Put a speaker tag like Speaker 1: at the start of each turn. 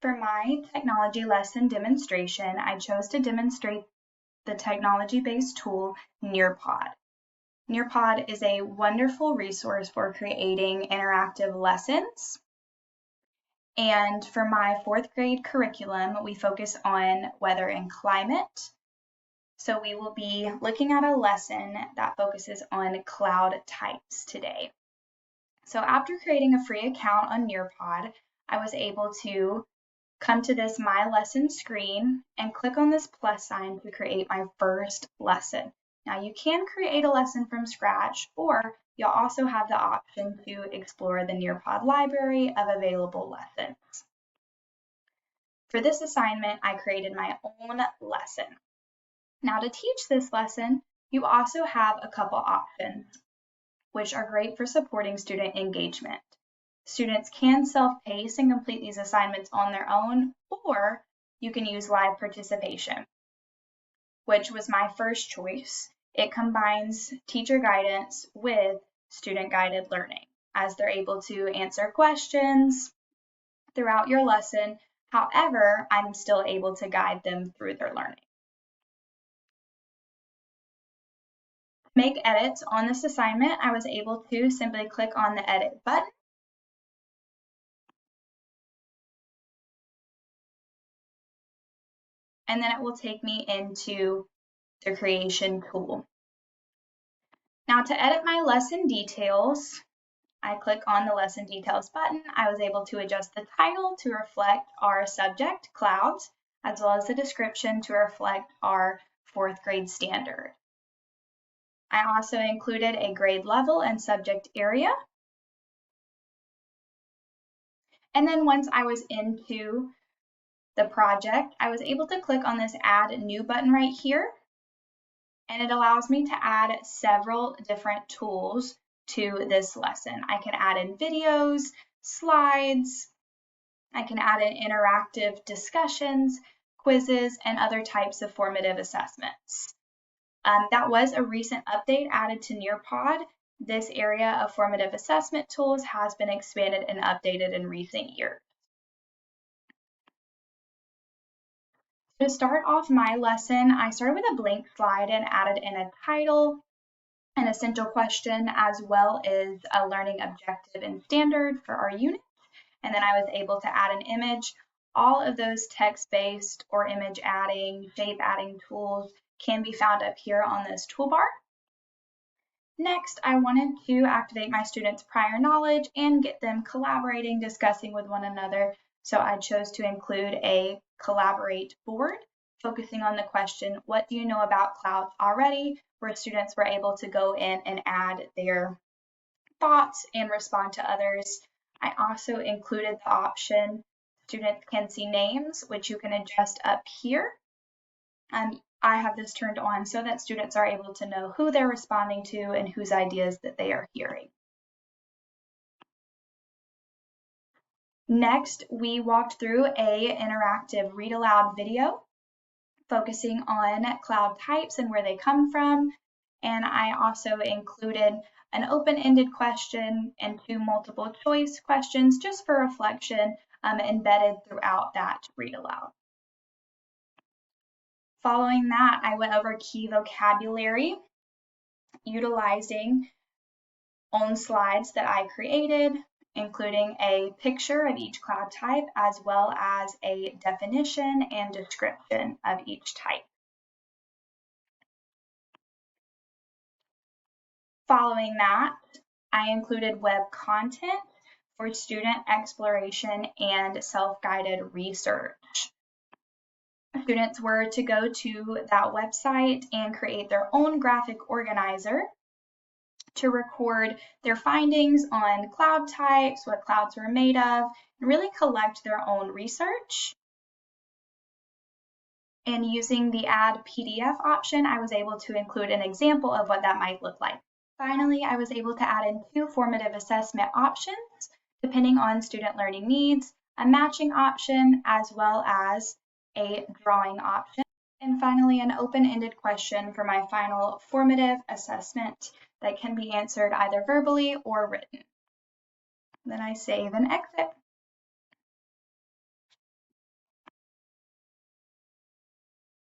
Speaker 1: For my technology lesson demonstration, I chose to demonstrate the technology-based tool Nearpod. Nearpod is a wonderful resource for creating interactive lessons. And for my 4th grade curriculum, we focus on weather and climate. So we will be looking at a lesson that focuses on cloud types today. So after creating a free account on Nearpod, I was able to come to this My Lesson screen and click on this plus sign to create my first lesson. Now you can create a lesson from scratch, or you'll also have the option to explore the Nearpod library of available lessons. For this assignment, I created my own lesson. Now to teach this lesson, you also have a couple options, which are great for supporting student engagement. Students can self-pace and complete these assignments on their own, or you can use live participation, which was my first choice. It combines teacher guidance with student-guided learning, as they're able to answer questions throughout your lesson. However, I'm still able to guide them through their learning. To make edits on this assignment, I was able to simply click on the edit button. And then it will take me into the creation tool. Now to edit my lesson details, I click on the lesson details button. I was able to adjust the title to reflect our subject, clouds, as well as the description to reflect our 4th grade standard. I also included a grade level and subject area. And then once I was into the project, I was able to click on this Add New button right here, and it allows me to add several different tools to this lesson. I can add in videos, slides, I can add in interactive discussions, quizzes, and other types of formative assessments. That was a recent update added to Nearpod. This area of formative assessment tools has been expanded and updated in recent years. To start off my lesson, I started with a blank slide and added in a title, an essential question, as well as a learning objective and standard for our unit. And then I was able to add an image. All of those text-based or image adding, shape adding tools can be found up here on this toolbar. Next, I wanted to activate my students' prior knowledge and get them collaborating, discussing with one another. So I chose to include a collaborate board, focusing on the question, what do you know about clouds already? Where students were able to go in and add their thoughts and respond to others. I also included the option, students can see names, which you can adjust up here. I have this turned on so that students are able to know who they're responding to and whose ideas that they are hearing. Next, we walked through a interactive read aloud video focusing on cloud types and where they come from. And I also included an open-ended question and 2 multiple choice questions just for reflection embedded throughout that read aloud. Following that, I went over key vocabulary, utilizing own slides that I created, including a picture of each cloud type, as well as a definition and description of each type. Following that, I included web content for student exploration and self-guided research. Students were to go to that website and create their own graphic organizer to record their findings on cloud types, what clouds were made of, and really collect their own research. And using the Add PDF option, I was able to include an example of what that might look like. Finally, I was able to add in 2 formative assessment options, depending on student learning needs, a matching option, as well as a drawing option. And finally, an open-ended question for my final formative assessment that can be answered either verbally or written. Then I save and exit.